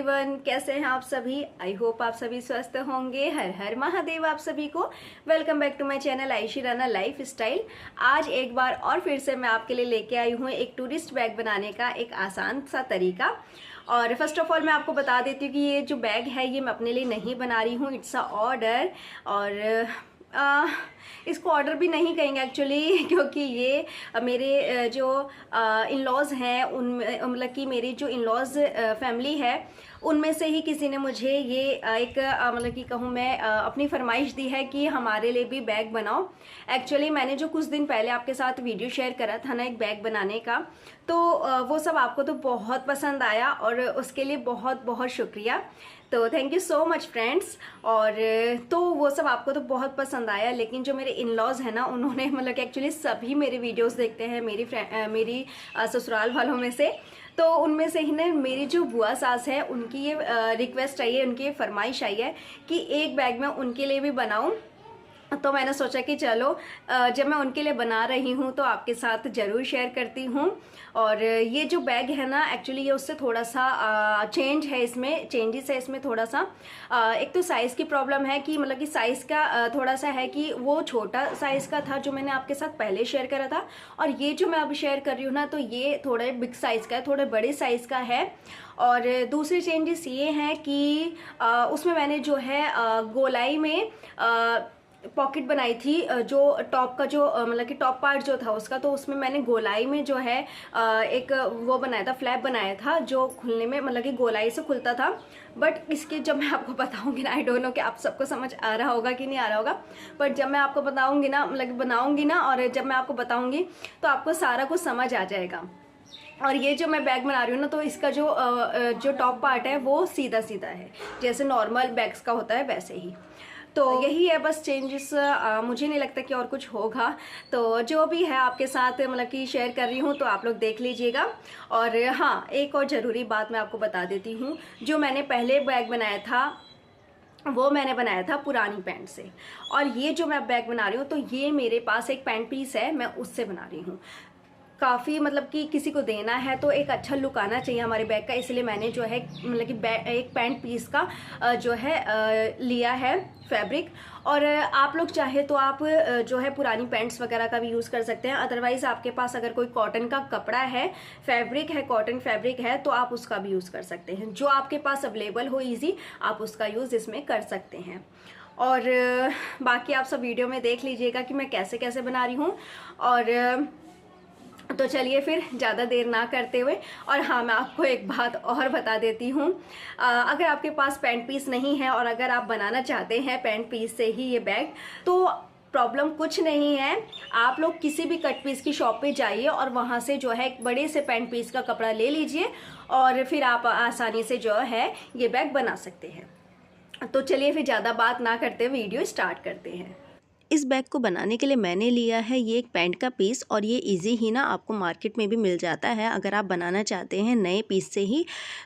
Everyone, कैसे हैं आप सभी। आई होप आप सभी स्वस्थ होंगे। हर हर महादेव आप सभी को। Welcome back to my channel Ayshi Rana lifestyle. आज एक बार और फिर से मैं आपके लिए लेके आई हूँ एक टूरिस्ट बैग बनाने का एक आसान सा तरीका। और फर्स्ट ऑफ ऑल मैं आपको बता देती हूँ कि ये जो बैग है ये मैं अपने लिए नहीं बना रही हूँ, इट्स अ ऑर्डर। और इसको ऑर्डर भी नहीं कहेंगे एक्चुअली, क्योंकि ये मेरे जो इन लॉज हैं उन मतलब कि मेरी जो इन लॉज फैमिली है उनमें से ही किसी ने मुझे ये एक मतलब कि कहूँ मैं अपनी फरमाइश दी है कि हमारे लिए भी बैग बनाओ। एक्चुअली मैंने जो कुछ दिन पहले आपके साथ वीडियो शेयर करा था ना एक बैग बनाने का, तो वो सब आपको तो बहुत पसंद आया और उसके लिए बहुत बहुत शुक्रिया। तो thank you so much friends. और तो वो सब आपको तो बहुत पसंद आया, लेकिन जो मेरे इन लॉज हैं ना उन्होंने मतलब कि एक्चुअली सभी मेरे वीडियोस देखते हैं मेरी ससुराल वालों में से। तो उनमें से ही ना मेरी जो बुआ सास है उनकी ये रिक्वेस्ट आई है, उनकी ये फरमाइश आई है कि एक बैग मैं उनके लिए भी बनाऊं। तो मैंने सोचा कि चलो जब मैं उनके लिए बना रही हूँ तो आपके साथ ज़रूर शेयर करती हूँ। और ये जो बैग है ना एक्चुअली ये उससे थोड़ा सा चेंजेस है इसमें थोड़ा सा। एक तो साइज़ की प्रॉब्लम है कि मतलब कि साइज़ का थोड़ा सा है कि वो छोटा साइज़ का था जो मैंने आपके साथ पहले शेयर करा था, और ये जो मैं अब शेयर कर रही हूँ ना तो ये थोड़े बिग साइज़ का है, थोड़े बड़े साइज़ का है। और दूसरे चेंजेस ये हैं कि उसमें मैंने जो है गोलाई में पॉकेट बनाई थी, जो टॉप का जो मतलब कि टॉप पार्ट जो था उसका, तो उसमें मैंने गोलाई में जो है एक वो बनाया था, फ्लैप बनाया था जो खुलने में मतलब कि गोलाई से खुलता था। बट इसके जब मैं आपको बताऊंगी ना, आई डोंट नो कि आप सबको समझ आ रहा होगा कि नहीं आ रहा होगा, बट जब मैं आपको बताऊंगी ना मतलब बनाऊंगी ना और जब मैं आपको बताऊंगी तो आपको सारा कुछ समझ आ जाएगा। और ये जो मैं बैग बना रही हूँ ना तो इसका जो टॉप पार्ट है वो सीधा सीधा है, जैसे नॉर्मल बैग्स का होता है वैसे ही। तो यही है बस चेंजेस, मुझे नहीं लगता कि और कुछ होगा। तो जो भी है आपके साथ मतलब कि शेयर कर रही हूँ तो आप लोग देख लीजिएगा। और हाँ, एक और ज़रूरी बात मैं आपको बता देती हूँ, जो मैंने पहले बैग बनाया था वो मैंने बनाया था पुरानी पैंट से, और ये जो मैं बैग बना रही हूँ तो ये मेरे पास एक पैंट पीस है, मैं उससे बना रही हूँ। काफ़ी मतलब कि किसी को देना है तो एक अच्छा लुक आना चाहिए हमारे बैग का, इसलिए मैंने जो है मतलब कि एक पैंट पीस का जो है लिया है फैब्रिक। और आप लोग चाहे तो आप जो है पुरानी पैंट्स वगैरह का भी यूज़ कर सकते हैं। अदरवाइज़ आपके पास अगर कोई कॉटन का कपड़ा है, फैब्रिक है, कॉटन फैब्रिक है, तो आप उसका भी यूज़ कर सकते हैं। जो आपके पास अवेलेबल हो ईजी, आप उसका यूज़ इसमें कर सकते हैं। और बाकी आप सब वीडियो में देख लीजिएगा कि मैं कैसे कैसे बना रही हूँ। और तो चलिए फिर ज़्यादा देर ना करते हुए, और हाँ मैं आपको एक बात और बता देती हूँ, अगर आपके पास पैंट पीस नहीं है और अगर आप बनाना चाहते हैं पैंट पीस से ही ये बैग, तो प्रॉब्लम कुछ नहीं है। आप लोग किसी भी कट पीस की शॉप पे जाइए और वहाँ से जो है एक बड़े से पैंट पीस का कपड़ा ले लीजिए और फिर आप आसानी से जो है ये बैग बना सकते हैं। तो चलिए फिर ज़्यादा बात ना करते वीडियो स्टार्ट करते हैं। इस बैग को बनाने के लिए मैंने लिया है ये एक पैंट का पीस, और ये इजी ही ना आपको मार्केट में भी मिल जाता है अगर आप बनाना चाहते हैं नए पीस से ही।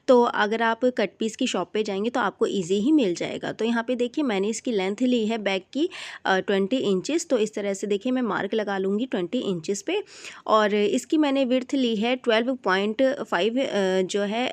तो अगर आप कट पीस की शॉप पे जाएंगे तो आपको इजी ही मिल जाएगा। तो यहाँ पे देखिए मैंने इसकी लेंथ ली है बैग की 20 इंचेस। तो इस तरह से देखिए मैं मार्क लगा लूँगी 20 इंचेस पे। और इसकी मैंने विर्थ ली है 12.5 जो है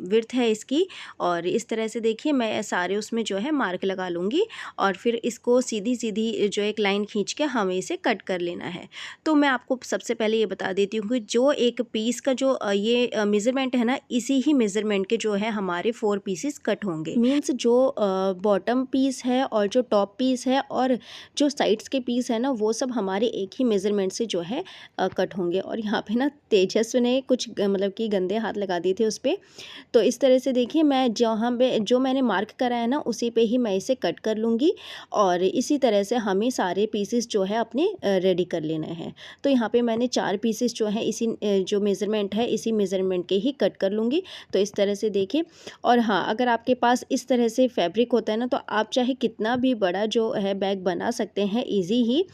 विर्थ है इसकी। और इस तरह से देखिए मैं सारे उसमें जो है मार्क लगा लूँगी, और फिर इसको सीधी सीधी जो एक लाइन खींच के हमें इसे कट कर लेना है। तो मैं आपको सबसे पहले ये बता देती हूँ कि जो एक पीस का जो ये मेज़रमेंट है ना, इसी ही मेज़रमेंट के जो है हमारे 4 पीसेस कट होंगे। मीन्स जो बॉटम पीस है और जो टॉप पीस है और जो साइड्स के पीस है ना, वो सब हमारे एक ही मेज़रमेंट से जो है कट होंगे। और यहाँ पे ना तेजस्व ने कुछ मतलब कि गंदे हाथ लगा दिए थे उस पर। तो इस तरह से देखिए मैं जहाँ पे जो मैंने मार्क करा है ना उसी पे ही मैं इसे कट कर लूँगी, और इसी तरह से हमें सारे पीसेस जो है अपने रेडी कर लेना है। तो यहाँ पे मैंने 4 पीसेस जो है इसी जो मेज़रमेंट है इसी मेज़रमेंट के ही कट कर लूँगी। तो इस तरह से देखिए। और हाँ, अगर आपके पास इस तरह से फैब्रिक होता है ना, तो आप चाहे कितना भी बड़ा जो है बैग बना सकते हैं ईजी ही।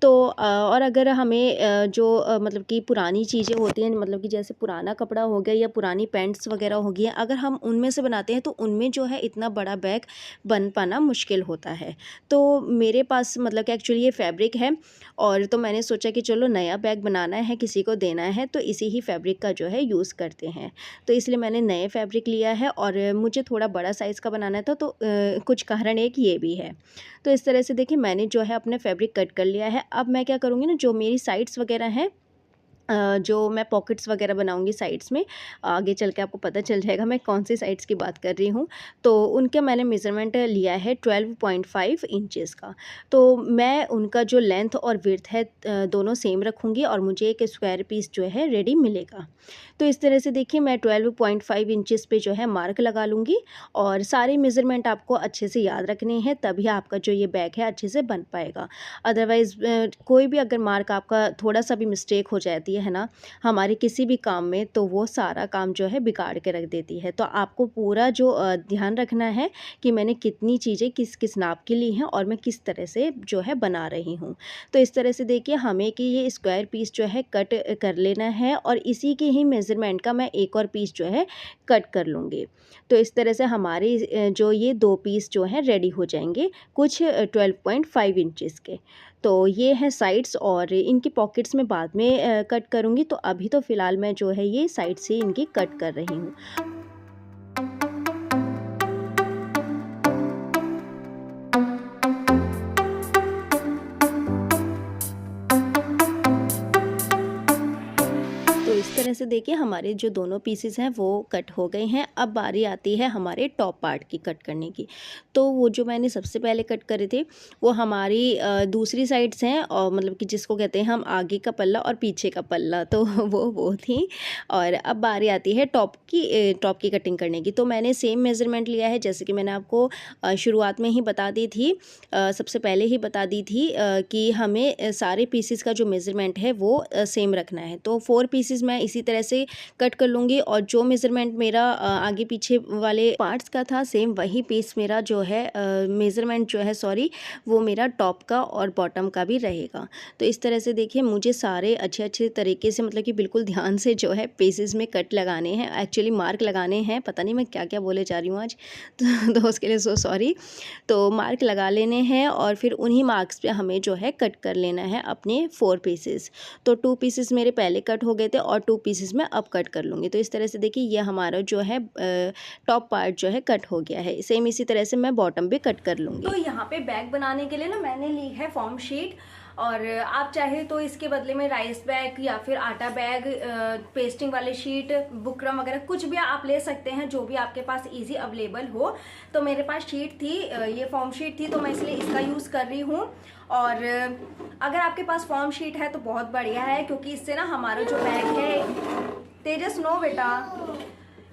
तो और अगर हमें जो मतलब कि पुरानी चीज़ें होती हैं, मतलब कि जैसे पुराना कपड़ा हो गया या पुरानी पैंट्स वगैरह हो गई, अगर हम उनमें से बनाते हैं तो उनमें जो है इतना बड़ा बैग बन पाना मुश्किल होता है। तो मेरे पास मतलब कि एक्चुअली ये फैब्रिक है, और तो मैंने सोचा कि चलो नया बैग बनाना है, किसी को देना है, तो इसी ही फैब्रिक का जो है यूज़ करते हैं। तो इसलिए मैंने नए फैब्रिक लिया है, और मुझे थोड़ा बड़ा साइज़ का बनाना था, तो कुछ कारण एक ये भी है। तो इस तरह से देखिए मैंने जो है अपने फैब्रिक कट कर लिया है। अब मैं क्या करूँगी ना, जो मेरी साइड्स वगैरह हैं, जो मैं पॉकेट्स वगैरह बनाऊँगी साइड्स में, आगे चल के आपको पता चल जाएगा मैं कौन सी साइड्स की बात कर रही हूँ। तो उनका मैंने मेज़रमेंट लिया है 12.5 इंचेस का। तो मैं उनका जो लेंथ और विड्थ है दोनों सेम रखूँगी, और मुझे एक स्क्वायर पीस जो है रेडी मिलेगा। तो इस तरह से देखिए मैं 12.5 इंचेस पे जो है मार्क लगा लूँगी, और सारे मेज़रमेंट आपको अच्छे से याद रखने हैं, तभी आपका जो ये बैग है अच्छे से बन पाएगा। अदरवाइज़ कोई भी अगर मार्क आपका थोड़ा-सा भी मिस्टेक हो जाती है ना, हमारे किसी भी काम में, तो वो सारा काम जो है बिगाड़ के रख देती है। तो आपको पूरा जो ध्यान रखना है कि मैंने कितनी चीज़ें किस-किस नाप की ली हैं, और मैं किस तरह से जो है बना रही हूँ। तो इस तरह से देखिए हमें कि ये स्क्वायर पीस जो है कट कर लेना है, और इसी के ही मेज़रमेंट का मैं एक और पीस जो है कट कर लूँगी। तो इस तरह से हमारे जो ये 2 पीस जो हैं रेडी हो जाएँगे, कुछ 12.5 इंचेस के। तो ये हैं साइड्स, और इनकी पॉकेट्स मैं बाद में कट करूँगी। तो अभी तो फ़िलहाल मैं जो है ये साइड से इनकी कट कर रही हूँ। तो इस तरह से देखिए हमारे जो दोनों पीसेस हैं वो कट हो गए हैं। अब बारी आती है हमारे टॉप पार्ट की कट करने की। तो वो जो मैंने सबसे पहले कट करे थे, वो हमारी दूसरी साइड्स हैं, और मतलब कि जिसको कहते हैं हम आगे का पल्ला और पीछे का पल्ला, तो वो थी। और अब बारी आती है टॉप की कटिंग करने की। तो मैंने सेम मेज़रमेंट लिया है, जैसे कि मैंने आपको शुरुआत में ही बता दी थी, सबसे पहले ही बता दी थी कि हमें सारे पीसेस का जो मेज़रमेंट है वो सेम रखना है। तो 4 पीसेस मैं इसी तरह से कट कर लूँगी, और जो मेज़रमेंट मेरा आगे पीछे वाले पार्ट्स का था, सेम वही पीस मेरा जो है मेज़रमेंट जो है सॉरी, वो मेरा टॉप का और बॉटम का भी रहेगा। तो इस तरह से देखिए मुझे सारे अच्छे तरीके से, मतलब कि बिल्कुल ध्यान से जो है पीसेस में कट लगाने हैं, एक्चुअली मार्क लगाने हैं। पता नहीं मैं क्या-क्या बोले जा रही हूँ आज, तो उसके लिए सो सॉरी। तो मार्क लगा लेने हैं, और फिर उन्हीं मार्क्स पे हमें जो है कट कर लेना है अपने 4 पीसेस। तो 2 पीसेस मेरे पहले कट हो गए थे, और 2 पीसेस मैं अब कट कर लूँगी। तो इस तरह से देखिए ये हमारा जो है टॉप पार्ट जो है कट हो गया है। सेम इसी तरह से मैं बॉटम भी कट कर लूँगी। तो यहाँ पे बैग बनाने के लिए ना मैंने ली है फॉर्म शीट, और आप चाहे तो इसके बदले में राइस बैग या फिर आटा बैग, पेस्टिंग वाले शीट, बुकरम वगैरह कुछ भी आप ले सकते हैं, जो भी आपके पास इजी अवेलेबल हो। तो मेरे पास शीट थी, ये फॉर्म शीट थी, तो मैं इसलिए इसका यूज़ कर रही हूँ। और अगर आपके पास फॉर्म शीट है तो बहुत बढ़िया है, क्योंकि इससे ना हमारा जो बैग है, तेजस नो बेटा,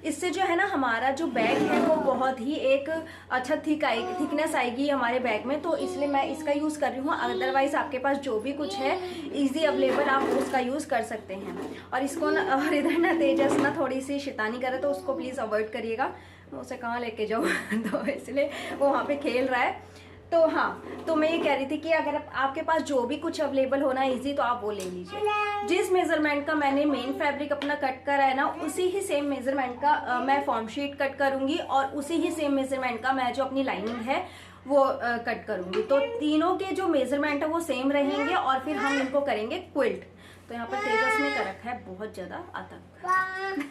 इससे जो है ना हमारा जो बैग है वो बहुत ही एक अच्छा थिकनेस आएगी हमारे बैग में। तो इसलिए मैं इसका यूज़ कर रही हूँ। अदरवाइज़ आपके पास जो भी कुछ है इजी अवेलेबल, आप उसका यूज़ कर सकते हैं। और इसको ना, और इधर ना तेजस ना थोड़ी सी शैतानी करे, तो उसको प्लीज़ अवॉइड करिएगा, मैं उसे कहाँ लेके जाऊँ तो इसलिए वो वहाँ पे खेल रहा है। तो हाँ, तो मैं ये कह रही थी कि अगर आपके पास जो भी कुछ अवेलेबल होना इजी, तो आप वो ले लीजिए। जिस मेजरमेंट का मैंने मेन फैब्रिक अपना कट करा है ना, उसी ही सेम मेजरमेंट का मैं फॉर्म शीट कट करूंगी, और उसी ही सेम मेजरमेंट का मैं जो अपनी लाइनिंग है वो कट करूंगी। तो तीनों के जो मेजरमेंट है वो सेम रहेंगे, और फिर हम इनको करेंगे क्विल्ट। तो यहाँ पर तेजस ने कर रखा है बहुत ज्यादा आतंक।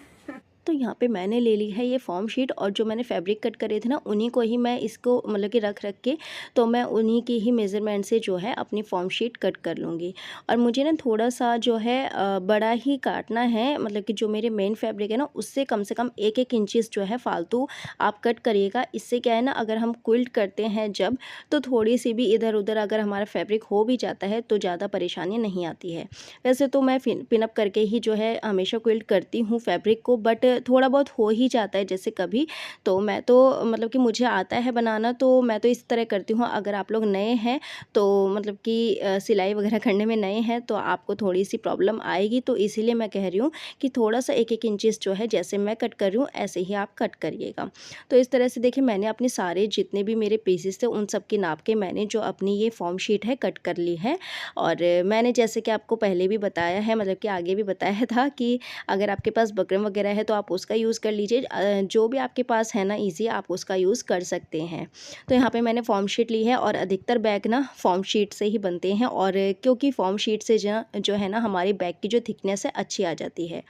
तो यहाँ पे मैंने ले ली है ये फॉर्म शीट, और जो मैंने फैब्रिक कट करे थे ना, उन्हीं को ही मैं इसको मतलब कि रख के, तो मैं उन्हीं की ही मेज़रमेंट से जो है अपनी फॉर्म शीट कट कर लूँगी। और मुझे ना थोड़ा सा जो है बड़ा ही काटना है, मतलब कि जो मेरे मेन फैब्रिक है ना, उससे कम से कम 1-1 इंचेस जो है फालतू आप कट करिएगा। इससे क्या है ना, अगर हम क्विल्ट करते हैं जब, तो थोड़ी सी भी इधर उधर अगर हमारा फैब्रिक हो भी जाता है तो ज़्यादा परेशानी नहीं आती है। वैसे तो मैं पिनअप करके ही जो है हमेशा क्विल्ट करती हूँ फैब्रिक को, बट थोड़ा बहुत हो ही जाता है जैसे कभी। तो मैं तो मतलब कि मुझे आता है बनाना, तो मैं तो इस तरह करती हूँ। अगर आप लोग नए हैं, तो मतलब कि सिलाई वगैरह करने में नए हैं, तो आपको थोड़ी सी प्रॉब्लम आएगी। तो इसीलिए मैं कह रही हूँ कि थोड़ा सा 1-1 इंचेस जो है, जैसे मैं कट कर रही हूँ ऐसे ही आप कट करिएगा। तो इस तरह से देखिए मैंने अपने सारे जितने भी मेरे पीसेस थे उन सब के नाप के मैंने जो अपनी ये फॉर्म शीट है कट कर ली है। और मैंने जैसे कि आपको पहले भी बताया है, मतलब कि आगे भी बताया था कि अगर आपके पास बकरम वगैरह है तो आप उसका यूज़ कर लीजिए। जो भी आपके पास है ना ईज़ी, आप उसका यूज़ कर सकते हैं। तो यहाँ पे मैंने फॉर्म शीट ली है और अधिकतर बैग ना फॉर्म शीट से ही बनते हैं, और क्योंकि फॉर्म शीट से जो है ना हमारी बैग की जो थिकनेस है अच्छी आ जाती है।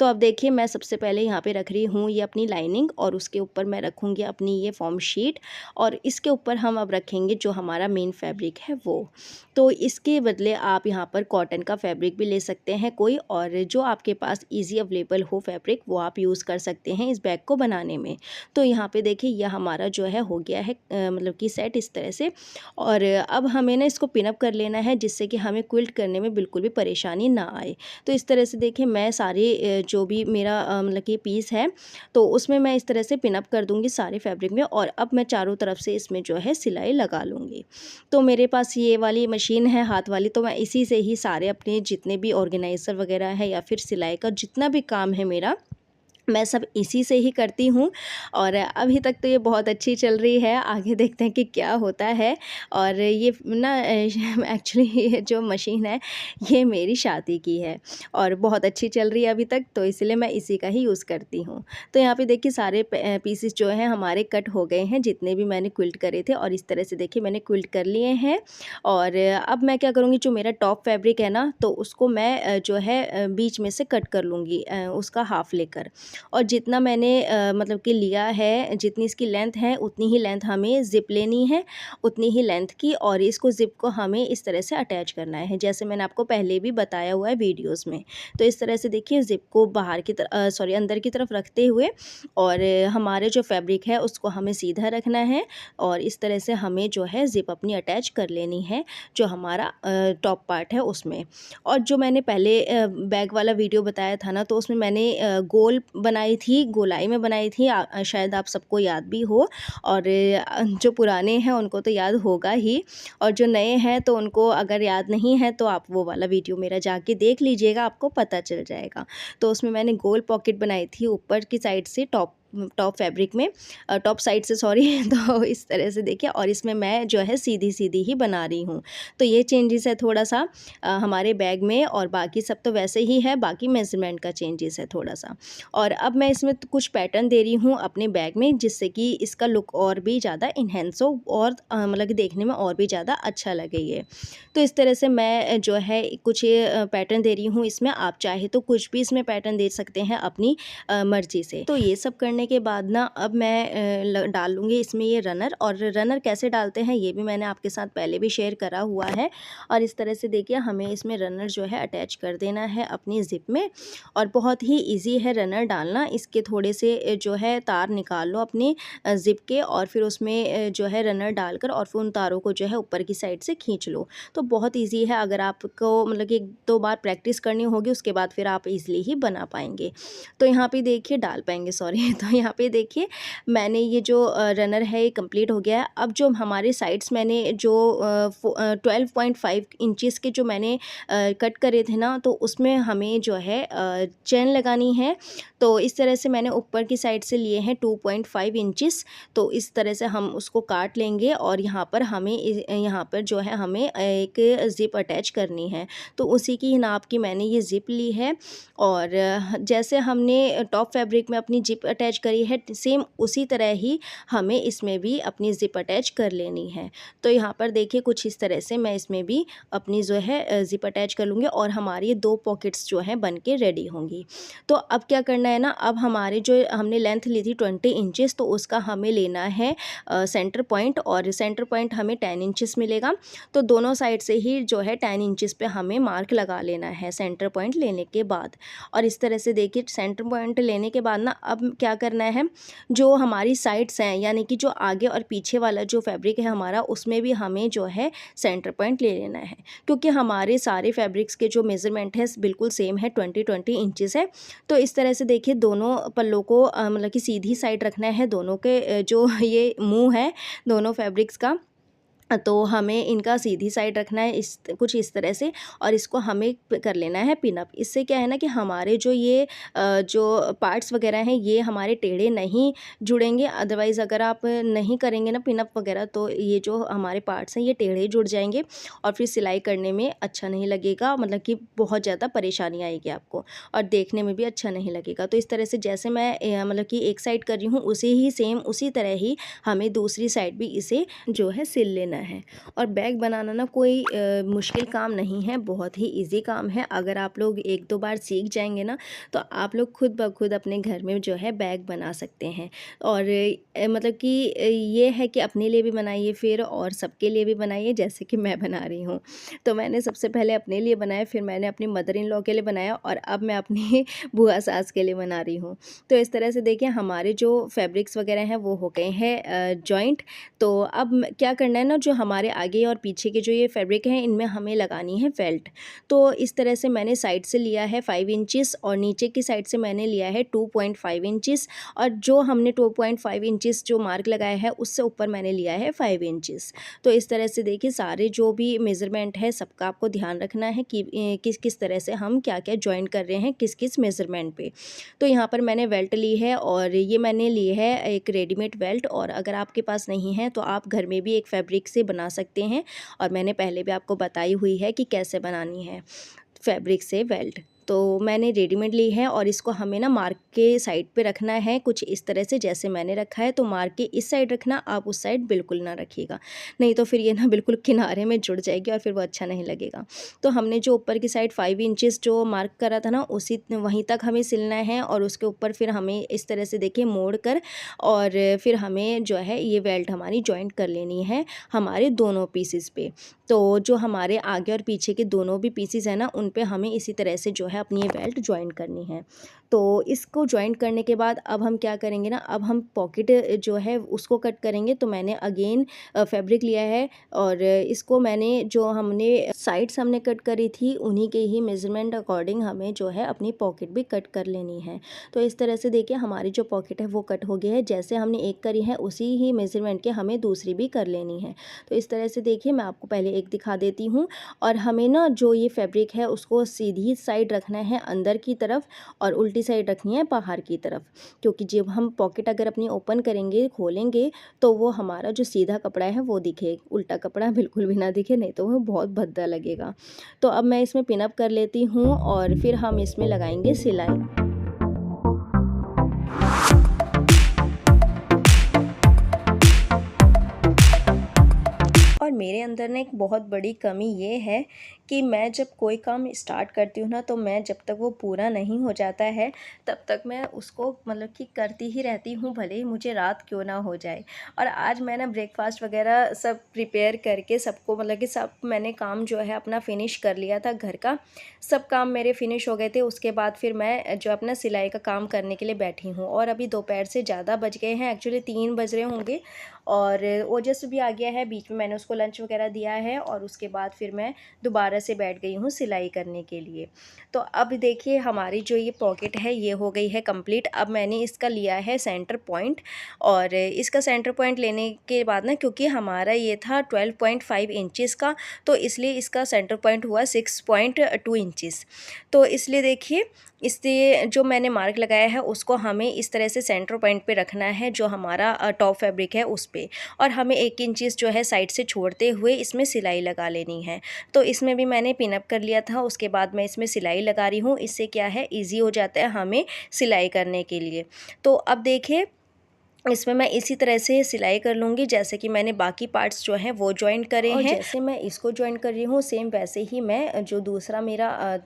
तो अब देखिए मैं सबसे पहले यहाँ पे रख रही हूँ ये अपनी लाइनिंग, और उसके ऊपर मैं रखूँगी अपनी ये फॉर्म शीट, और इसके ऊपर हम अब रखेंगे जो हमारा मेन फैब्रिक है वो। तो इसके बदले आप यहाँ पर कॉटन का फैब्रिक भी ले सकते हैं कोई, और जो आपके पास ईज़ी अवेलेबल हो फैब्रिक वो आप यूज़ कर सकते हैं इस बैग को बनाने में। तो यहाँ पे देखिए यह हमारा जो है हो गया है मतलब कि सेट इस तरह से। और अब हमें ना इसको पिनअप कर लेना है, जिससे कि हमें क्विल्ट करने में बिल्कुल भी परेशानी ना आए। तो इस तरह से देखिए मैं सारे जो भी मेरा मतलब कि पीस है तो उसमें मैं इस तरह से पिनअप कर दूँगी सारे फैब्रिक में, और अब मैं चारों तरफ से इसमें जो है सिलाई लगा लूँगी। तो मेरे पास ये वाली मशीन है हाथ वाली, तो मैं इसी से ही सारे अपने जितने भी ऑर्गेनाइज़र वगैरह है या फिर सिलाई का जितना भी काम है मेरा, मैं सब इसी से ही करती हूँ। और अभी तक तो ये बहुत अच्छी चल रही है, आगे देखते हैं कि क्या होता है। और ये ना एक्चुअली ये जो मशीन है ये मेरी शादी की है और बहुत अच्छी चल रही है अभी तक, तो इसलिए मैं इसी का ही यूज़ करती हूँ। तो यहाँ पे देखिए सारे पीसेस जो हैं हमारे कट हो गए हैं, जितने भी मैंने क्विल्ट करे थे, और इस तरह से देखिए मैंने क्विल्ट कर लिए हैं। और अब मैं क्या करूँगी, जो मेरा टॉप फैब्रिक है ना तो उसको मैं जो है बीच में से कट कर लूँगी, उसका हाफ़ लेकर। और जितना मैंने मतलब कि लिया है, जितनी इसकी लेंथ है उतनी ही लेंथ हमें ज़िप लेनी है, उतनी ही लेंथ की, और इसको ज़िप को हमें इस तरह से अटैच करना है, जैसे मैंने आपको पहले भी बताया हुआ है वीडियोस में। तो इस तरह से देखिए ज़िप को बाहर की सॉरी अंदर की तरफ रखते हुए, और हमारे जो फैब्रिक है उसको हमें सीधा रखना है, और इस तरह से हमें जो है ज़िप अपनी अटैच कर लेनी है जो हमारा टॉप पार्ट है उसमें। और जो मैंने पहले बैग वाला वीडियो बताया था ना, तो उसमें मैंने गोल बनाई थी, गोलाई में बनाई थी, शायद आप सबको याद भी हो, और जो पुराने हैं उनको तो याद होगा ही, और जो नए हैं तो उनको अगर याद नहीं है तो आप वो वाला वीडियो मेरा जाके देख लीजिएगा, आपको पता चल जाएगा। तो उसमें मैंने गोल पॉकेट बनाई थी ऊपर की साइड से टॉप फैब्रिक में, टॉप साइड से सॉरी तो इस तरह से देखिए, और इसमें मैं जो है सीधी सीधी ही बना रही हूँ। तो ये चेंजेस है थोड़ा सा हमारे बैग में, और बाकी सब तो वैसे ही है, बाकी मेजरमेंट का चेंजेस है थोड़ा सा। और अब मैं इसमें कुछ पैटर्न दे रही हूँ अपने बैग में, जिससे कि इसका लुक और भी ज़्यादा इन्हेंस हो, और मतलब कि देखने में और भी ज़्यादा अच्छा लगे ये। तो इस तरह से मैं जो है कुछ पैटर्न दे रही हूँ इसमें, आप चाहे तो कुछ भी इसमें पैटर्न दे सकते हैं अपनी मर्ज़ी से। तो ये सब करने के बाद ना अब मैं डाल लूँगी इसमें ये रनर, और रनर कैसे डालते हैं ये भी मैंने आपके साथ पहले भी शेयर करा हुआ है। और इस तरह से देखिए हमें इसमें रनर जो है अटैच कर देना है अपनी ज़िप में, और बहुत ही ईजी है रनर डालना। इसके थोड़े से जो है तार निकाल लो अपनी ज़िप के, और फिर उसमें जो है रनर डालकर, और फिर उन तारों को जो है ऊपर की साइड से खींच लो। तो बहुत ईजी है, अगर आपको मतलब कि 1-2 बार प्रैक्टिस करनी होगी उसके बाद फिर आप ईज़िली ही बना पाएंगे। तो यहाँ पे देखिए डाल पाएंगे सॉरी तो यहाँ पे देखिए मैंने ये जो रनर है ये कंप्लीट हो गया है। अब जो हमारे साइड्स मैंने जो 12.5 इंचेस के जो मैंने कट करे थे ना, तो उसमें हमें जो है चेन लगानी है। तो इस तरह से मैंने ऊपर की साइड से लिए हैं 2.5 इंचेस, तो इस तरह से हम उसको काट लेंगे, और यहाँ पर हमें यहाँ पर जो है हमें एक ज़िप अटैच करनी है। तो उसी की नाप की मैंने ये ज़िप ली है, और जैसे हमने टॉप फैब्रिक में अपनी ज़िप अटैच करी है, सेम उसी तरह ही हमें इसमें भी अपनी ज़िप अटैच कर लेनी है। तो यहाँ पर देखिए कुछ इस तरह से मैं इसमें भी अपनी जो है ज़िप अटैच कर लूँगी, और हमारी 2 पॉकेट्स जो हैं बन के रेडी होंगी। तो अब क्या करना है ना, अब हमारे जो हमने लेंथ ली थी 20 इंचेस, तो उसका हमें लेना है सेंटर पॉइंट, और सेंटर पॉइंट हमें 10 इंचेस मिलेगा। तो दोनों साइड से ही जो है 10 इंचेस पे हमें मार्क लगा लेना है सेंटर पॉइंट लेने के बाद। और इस तरह से देखिए सेंटर पॉइंट लेने के बाद ना अब क्या करना है, जो हमारी साइड्स हैं यानी कि जो आगे और पीछे वाला जो फैब्रिक है हमारा, उसमें भी हमें जो है सेंटर पॉइंट ले लेना है, क्योंकि हमारे सारे फैब्रिक्स के जो मेज़रमेंट है बिल्कुल सेम है, 20 इंचेस है। तो इस तरह से देखिए दोनों पल्लों को मतलब कि सीधी साइड रखना है, दोनों के जो ये मुंह है दोनों फैब्रिक्स का, तो हमें इनका सीधी साइड रखना है कुछ इस तरह से, और इसको हमें कर लेना है पिनअप। इससे क्या है ना कि हमारे जो ये जो पार्ट्स वगैरह हैं ये हमारे टेढ़े नहीं जुड़ेंगे। अदरवाइज़ अगर आप नहीं करेंगे ना पिनअप वगैरह तो ये जो हमारे पार्ट्स हैं ये टेढ़े जुड़ जाएंगे और फिर सिलाई करने में अच्छा नहीं लगेगा, मतलब कि बहुत ज़्यादा परेशानी आएगी आपको और देखने में भी अच्छा नहीं लगेगा। तो इस तरह से जैसे मैं मतलब कि एक साइड कर रही हूँ उसे ही सेम उसी तरह ही हमें दूसरी साइड भी इसे जो है सिल लेना है। और बैग बनाना ना कोई मुश्किल काम नहीं है, बहुत ही इजी काम है। अगर आप लोग एक दो बार सीख जाएंगे ना तो आप लोग खुद ब खुद अपने घर में जो है बैग बना सकते हैं। और मतलब कि ये है कि अपने लिए भी बनाइए फिर और सबके लिए भी बनाइए, जैसे कि मैं बना रही हूँ। तो मैंने सबसे पहले अपने लिए बनाया, फिर मैंने अपनी मदर इन लॉ के लिए बनाया और अब मैं अपनी बुआ सास के लिए बना रही हूँ। तो इस तरह से देखिए हमारे जो फैब्रिक्स वगैरह हैं वो हो गए हैं जॉइंट। तो अब क्या करना है ना, जो हमारे आगे और पीछे के जो ये फैब्रिक है इनमें हमें लगानी है फेल्ट। तो इस तरह से मैंने साइड से लिया है 5 इंचेस और नीचे की साइड से मैंने लिया है 2.5 इंचेस, और जो हमने 2.5 इंचेस जो मार्क लगाया है उससे ऊपर मैंने लिया है 5 इंचेस। तो इस तरह से देखिए सारे जो भी मेज़रमेंट है सबका आपको ध्यान रखना है कि किस किस तरह से हम क्या क्या जॉइन कर रहे हैं किस किस मेज़रमेंट पे। तो यहाँ पर मैंने बेल्ट ली है और ये मैंने ली है एक रेडीमेड बेल्ट, और अगर आपके पास नहीं है तो आप घर में भी एक फैब्रिक से बना सकते हैं। और मैंने पहले भी आपको बताई हुई है कि कैसे बनानी है फैब्रिक से बेल्ट। तो मैंने रेडीमेड ली है और इसको हमें ना मार्क के साइड पे रखना है कुछ इस तरह से जैसे मैंने रखा है। तो मार्क के इस साइड रखना, आप उस साइड बिल्कुल ना रखिएगा, नहीं तो फिर ये ना बिल्कुल किनारे में जुड़ जाएगी और फिर वो अच्छा नहीं लगेगा। तो हमने जो ऊपर की साइड 5 इंचेस जो मार्क करा था ना उसी वहीं तक हमें सिलना है, और उसके ऊपर फिर हमें इस तरह से देखिए मोड़ कर और फिर हमें जो है ये बेल्ट हमारी जॉइंट कर लेनी है हमारे दोनों पीसेस पे। तो जो हमारे आगे और पीछे के दोनों भी पीसेस हैं ना उन पे हमें इसी तरह से जो है अपनी ये बेल्ट जॉइन करनी है। तो इसको जॉइन करने के बाद अब हम क्या करेंगे ना, अब हम पॉकेट जो है उसको कट करेंगे। तो मैंने अगेन फैब्रिक लिया है और इसको मैंने जो हमने साइड्स हमने कट करी थी उन्हीं के ही मेजरमेंट अकॉर्डिंग हमें जो है अपनी पॉकेट भी कट कर लेनी है। तो इस तरह से देखिए हमारी जो पॉकेट है वो कट हो गई है, जैसे हमने एक करी है उसी ही मेजरमेंट के हमें दूसरी भी कर लेनी है। तो इस तरह से देखिए मैं आपको पहले एक दिखा देती हूँ। और हमें ना जो ये फैब्रिक है उसको सीधी साइड रखना है अंदर की तरफ और उल्टी साइड रखनी है बाहर की तरफ, क्योंकि जब हम पॉकेट अगर अपनी ओपन करेंगे खोलेंगे तो वो हमारा जो सीधा कपड़ा है वो दिखे, उल्टा कपड़ा बिल्कुल भी ना दिखे, नहीं तो वो बहुत भद्दा लगेगा। तो अब मैं इसमें पिनअप कर लेती हूँ और फिर हम इसमें लगाएंगे सिलाई। और मेरे अंदर ना एक बहुत बड़ी कमी ये है कि मैं जब कोई काम स्टार्ट करती हूँ ना तो मैं जब तक वो पूरा नहीं हो जाता है तब तक मैं उसको मतलब कि करती ही रहती हूँ, भले ही मुझे रात क्यों ना हो जाए। और आज मैंने ब्रेकफास्ट वगैरह सब प्रिपेयर करके सबको मतलब कि सब मैंने काम जो है अपना फ़िनिश कर लिया था, घर का सब काम मेरे फ़िनिश हो गए थे। उसके बाद फिर मैं जो अपना सिलाई का काम करने के लिए बैठी हूँ और अभी दोपहर से ज़्यादा बज गए हैं, एक्चुअली 3 बज रहे होंगे। और ओजस भी आ गया है, बीच में मैंने उसको लंच वगैरह दिया है और उसके बाद फिर मैं दोबारा से बैठ गई हूँ सिलाई करने के लिए। तो अब देखिए हमारी जो ये पॉकेट है ये हो गई है कंप्लीट। अब मैंने इसका लिया है सेंटर पॉइंट, और इसका सेंटर पॉइंट लेने के बाद ना क्योंकि हमारा ये था 12.5 इंचेस का, तो इसलिए इसका सेंटर पॉइंट हुआ 6.2 इंचेस। तो इसलिए देखिए इसलिए जो मैंने मार्क लगाया है उसको हमें इस तरह से सेंटर पॉइंट पे रखना है जो हमारा टॉप फैब्रिक है उस पे, और हमें 1 इंचेस जो है साइड से छोड़ते हुए इसमें सिलाई लगा लेनी है। तो इसमें भी मैंने पिनअप कर लिया था, उसके बाद मैं इसमें सिलाई लगा रही हूँ। इससे क्या है ईजी हो जाता है हमें सिलाई करने के लिए। तो अब देखिए इसमें मैं इसी तरह से सिलाई कर लूँगी जैसे कि मैंने बाकी पार्ट्स जो हैं वो जॉइन करे हैं। जैसे मैं इसको जॉइन कर रही हूँ सेम वैसे ही मैं जो दूसरा मेरा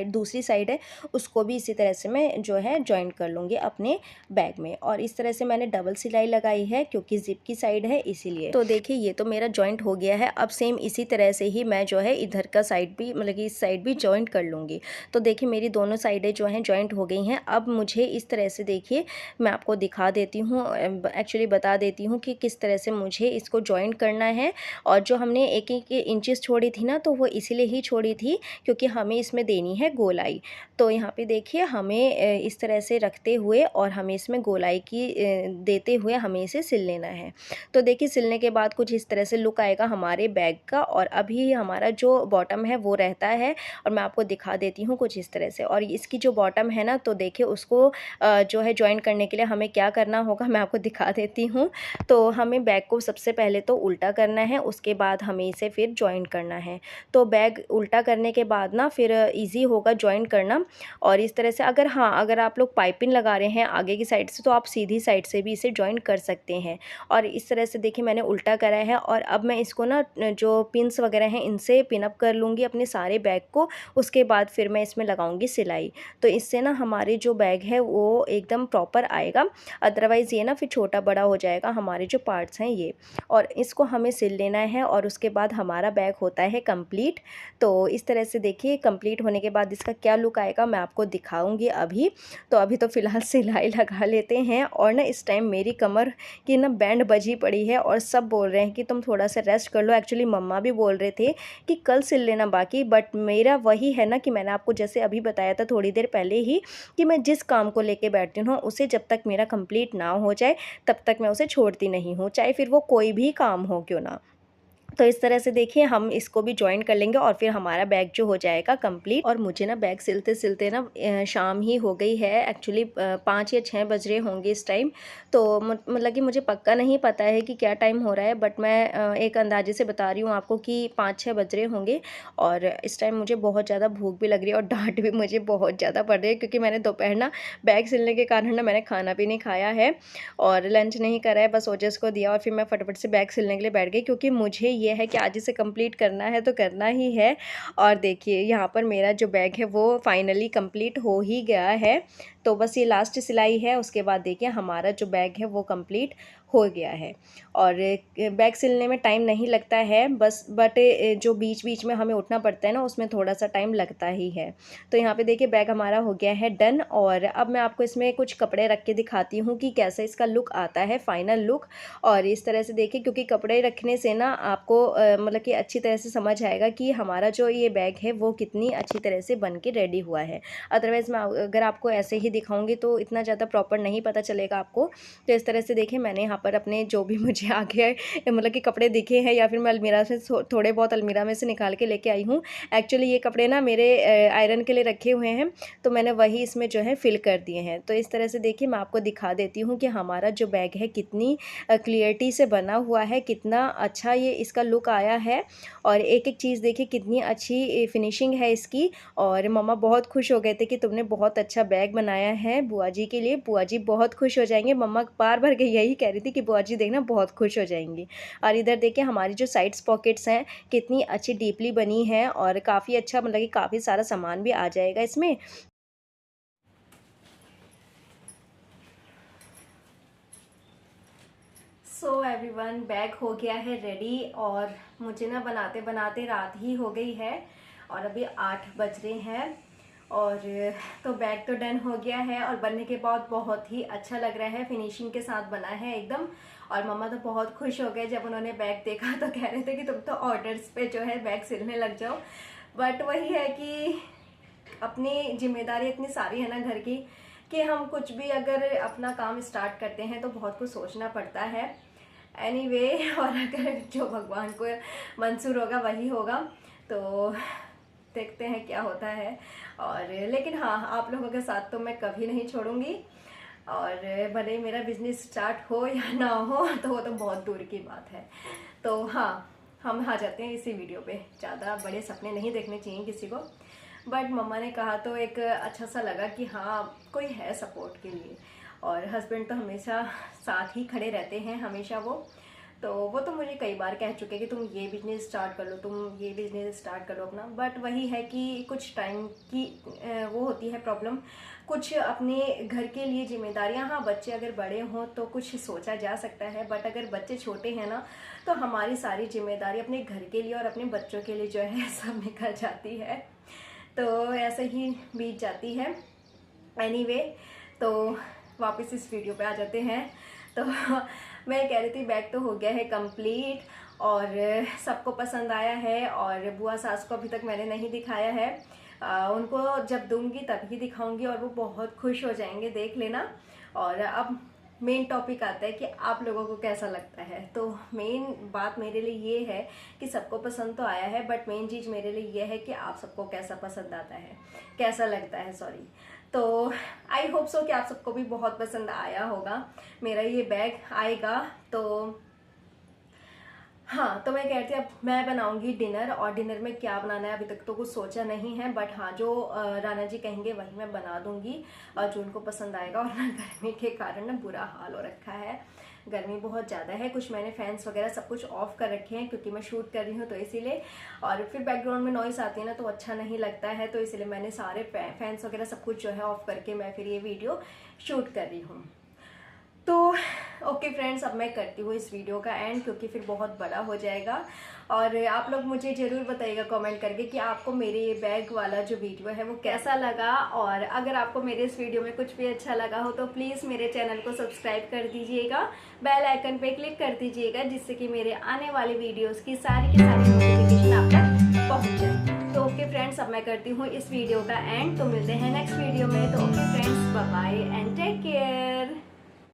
दूसरी साइड है उसको भी इसी तरह से मैं जो है जॉइन कर लूँगी अपने बैग में। और इस तरह से मैंने डबल सिलाई लगाई है क्योंकि जिप की साइड है इसीलिए। तो देखिए ये तो मेरा जॉइंट हो गया है। अब सेम इसी तरह से ही मैं जो है इधर का साइड भी मतलब कि इस साइड भी जॉइंट कर लूँगी। तो देखिए मेरी दोनों साइडें जो हैं जॉइंट हो गई हैं। अब मुझे इस तरह से देखिए मैं आपको दिखा देती हूँ एक्चुअली बता देती हूँ कि किस तरह से मुझे इसको जॉइंट करना है। और जो हमने एक एक इंचेस छोड़ी थी ना, तो वो इसीलिए ही छोड़ी थी क्योंकि हमें इसमें देनी है गोलाई। तो यहाँ पे देखिए हमें इस तरह से रखते हुए और हमें इसमें गोलाई की देते हुए हमें इसे सिल लेना है। तो देखिए सिलने के बाद कुछ इस तरह से लुक आएगा हमारे बैग का। और अभी हमारा जो बॉटम है वो रहता है, और मैं आपको दिखा देती हूँ कुछ इस तरह से। और इसकी जो बॉटम है ना, तो देखिए उसको जो है जॉइन करने के लिए हमें क्या करना होगा मैं आपको दिखा देती हूँ। तो हमें बैग को सबसे पहले तो उल्टा करना है, उसके बाद हमें इसे फिर जॉइन करना है। तो बैग उल्टा करने के बाद ना फिर ईज़ी होगा जॉइन करना। और इस तरह से अगर आप लोग पाइपिंग लगा रहे हैं आगे की साइड से, तो आप सीधी साइड से भी इसे जॉइन कर सकते हैं। और इस तरह से देखिए मैंने उल्टा करा है, और अब मैं इसको ना जो पिन्स वगैरह हैं इनसे पिन अप कर लूँगी अपने सारे बैग को। उसके बाद फिर मैं इसमें लगाऊंगी सिलाई। तो इससे ना हमारे जो बैग है वो एकदम प्रॉपर आएगा, अदरवाइज़ ये ना फिर छोटा बड़ा हो जाएगा हमारे जो पार्ट्स हैं ये। और इसको हमें सिल लेना है, और उसके बाद हमारा बैग होता है कंप्लीट। तो इस तरह से देखिए कंप्लीट होने के बाद इसका क्या लुक आएगा मैं आपको दिखाऊंगी अभी। तो अभी तो फ़िलहाल सिलाई लगा लेते हैं। और ना इस टाइम मेरी कमर की ना बैंड बजी पड़ी है, और सब बोल रहे हैं कि तुम थोड़ा सा रेस्ट कर लो। एक्चुअली मम्मा भी बोल रहे थे कि कल सिल लेना बाकी, बट मेरा वही है ना कि मैंने आपको जैसे अभी बताया था थोड़ी देर पहले ही कि मैं जिस काम को लेके बैठती हूँ उसे जब तक मेरा कंप्लीट ना हो जाए तब तक मैं उसे छोड़ती नहीं हूँ, चाहे फिर वो कोई भी काम हो क्यों ना। तो इस तरह से देखिए हम इसको भी जॉइन कर लेंगे, और फिर हमारा बैग जो हो जाएगा कंप्लीट। और मुझे ना बैग सिलते सिलते ना शाम ही हो गई है। एक्चुअली 5 या 6 बज रहे होंगे इस टाइम। तो मतलब कि मुझे पक्का नहीं पता है कि क्या टाइम हो रहा है, बट मैं एक अंदाजे से बता रही हूँ आपको कि 5-6 बज रहे होंगे। और इस टाइम मुझे बहुत ज़्यादा भूख भी लग रही है, और डांट भी मुझे बहुत ज़्यादा पड़ रही है, क्योंकि मैंने दोपहर ना बैग सिलने के कारण ना मैंने खाना भी नहीं खाया है और लंच नहीं करा है, बस ओजस को दिया और फिर मैं फटाफट से बैग सिलने के लिए बैठ गई, क्योंकि मुझे ये है कि आज इसे कंप्लीट करना है तो करना ही है। और देखिए यहाँ पर मेरा जो बैग है वो फाइनली कंप्लीट हो ही गया है। तो बस ये लास्ट सिलाई है, उसके बाद देखिए हमारा जो बैग है वो कंप्लीट हो गया है। और बैग सिलने में टाइम नहीं लगता है बस, बट जो बीच बीच में हमें उठना पड़ता है ना उसमें थोड़ा सा टाइम लगता ही है। तो यहाँ पे देखिए बैग हमारा हो गया है डन। और अब मैं आपको इसमें कुछ कपड़े रख के दिखाती हूँ कि कैसे इसका लुक आता है, फाइनल लुक। और इस तरह से देखिए, क्योंकि कपड़े रखने से ना आपको मतलब कि अच्छी तरह से समझ आएगा कि हमारा जो ये बैग है वो कितनी अच्छी तरह से बन के रेडी हुआ है। अदरवाइज़ मैं अगर आपको ऐसे ही दिखाऊंगी तो इतना ज़्यादा प्रॉपर नहीं पता चलेगा आपको। तो इस तरह से देखिए मैंने यहाँ पर अपने जो भी मुझे आगे मतलब कि कपड़े दिखे हैं, या फिर मैं अलमीरा से थोड़े बहुत अलमीरा में से निकाल के लेके आई हूँ। एक्चुअली ये कपड़े ना मेरे आयरन के लिए रखे हुए हैं, तो मैंने वही इसमें जो है फिल कर दिए हैं। तो इस तरह से देखिए मैं आपको दिखा देती हूँ कि हमारा जो बैग है कितनी क्लियरिटी से बना हुआ है, कितना अच्छा ये इसका लुक आया है। और एक एक चीज़ देखिए कितनी अच्छी फिनिशिंग है इसकी। और मम्मा बहुत खुश हो गए थे कि तुमने बहुत अच्छा बैग बनाया है बुआ जी के लिए, बुआ जी बहुत खुश हो जाएंगे। मम्मा बार बार यही कह रही थी कि बुआ जी देखना बहुत खुश हो जाएंगी। और इधर देखिए हमारी जो साइड्स पॉकेट्स हैं कितनी अच्छी डीपली बनी है, और काफ़ी अच्छा मतलब कि काफ़ी सारा सामान भी आ जाएगा इसमें। सो एवरीवन, बैग हो गया है रेडी, और मुझे ना बनाते बनाते रात ही हो गई है, और अभी 8 बज रहे हैं। और तो बैग तो डन हो गया है, और बनने के बाद बहुत ही अच्छा लग रहा है, फिनिशिंग के साथ बना है एकदम। और मम्मा तो बहुत खुश हो गए जब उन्होंने बैग देखा, तो कह रहे थे कि तुम तो ऑर्डर्स पे जो है बैग सिलने लग जाओ। बट वही है कि अपनी जिम्मेदारी इतनी सारी है ना घर की, कि हम कुछ भी अगर अपना काम स्टार्ट करते हैं तो बहुत कुछ सोचना पड़ता है। एनीवे और अगर जो भगवान को मंजूर होगा वही होगा, तो देखते हैं क्या होता है। और लेकिन हाँ, आप लोगों के साथ तो मैं कभी नहीं छोड़ूंगी, और भले मेरा बिजनेस स्टार्ट हो या ना हो तो वो तो बहुत दूर की बात है। तो हाँ, हम आ जाते हैं इसी वीडियो पे। ज़्यादा बड़े सपने नहीं देखने चाहिए किसी को, बट मम्मा ने कहा तो एक अच्छा सा लगा कि हाँ कोई है सपोर्ट के लिए। और हस्बैंड तो हमेशा साथ ही खड़े रहते हैं हमेशा। वो तो मुझे कई बार कह चुके कि तुम ये बिजनेस स्टार्ट कर लो, तुम ये बिजनेस स्टार्ट कर लो अपना। बट वही है कि कुछ टाइम की वो होती है प्रॉब्लम, कुछ अपने घर के लिए जिम्मेदारियां। हाँ, बच्चे अगर बड़े हों तो कुछ सोचा जा सकता है, बट अगर बच्चे छोटे हैं ना तो हमारी सारी जिम्मेदारी अपने घर के लिए और अपने बच्चों के लिए जो है सब निकल जाती है। तो ऐसे ही बीत जाती है। एनीवे, तो वापस इस वीडियो पे आ जाते हैं। तो मैं कह रही थी बैग तो हो गया है कंप्लीट और सबको पसंद आया है और बुआ सास को अभी तक मैंने नहीं दिखाया है। उनको जब दूंगी तभी दिखाऊंगी और वो बहुत खुश हो जाएंगे, देख लेना। और अब मेन टॉपिक आता है कि आप लोगों को कैसा लगता है। तो मेन बात मेरे लिए ये है कि सबको पसंद तो आया है, बट मेन चीज़ मेरे लिए ये है कि आप सबको कैसा पसंद आता है, कैसा लगता है, सॉरी। तो आई होप सो कि आप सबको भी बहुत पसंद आया होगा मेरा ये बैग आएगा। तो हाँ, तो मैं कहती अब मैं बनाऊंगी डिनर, और डिनर में क्या बनाना है अभी तक तो कुछ सोचा नहीं है, बट हाँ जो राना जी कहेंगे वही मैं बना दूंगी और जो उनको पसंद आएगा। और ना गर्मी के कारण ना बुरा हाल हो रखा है, गर्मी बहुत ज़्यादा है। कुछ मैंने फैंस वगैरह सब कुछ ऑफ कर रखे हैं क्योंकि मैं शूट कर रही हूँ तो इसीलिए, और फिर बैकग्राउंड में नॉइस आती है ना तो अच्छा नहीं लगता है, तो इसलिए मैंने सारे फैंस वगैरह सब कुछ जो है ऑफ करके मैं फिर ये वीडियो शूट कर रही हूँ। तो ओके फ्रेंड्स, अब मैं करती हूँ इस वीडियो का एंड क्योंकि फिर बहुत बड़ा हो जाएगा। और आप लोग मुझे ज़रूर बताइएगा कमेंट करके कि आपको मेरे ये बैग वाला जो वीडियो है वो कैसा लगा। और अगर आपको मेरे इस वीडियो में कुछ भी अच्छा लगा हो तो प्लीज़ मेरे चैनल को सब्सक्राइब कर दीजिएगा, बेल आइकन पे क्लिक कर दीजिएगा, जिससे कि मेरे आने वाले वीडियोज़ की सारी नोटिफिकेशन आप तक पहुँच जाए। तो ओके फ्रेंड्स, अब मैं करती हूँ इस वीडियो का एंड, तो मिलते हैं नेक्स्ट वीडियो में। तो okay friends, bye bye and take care.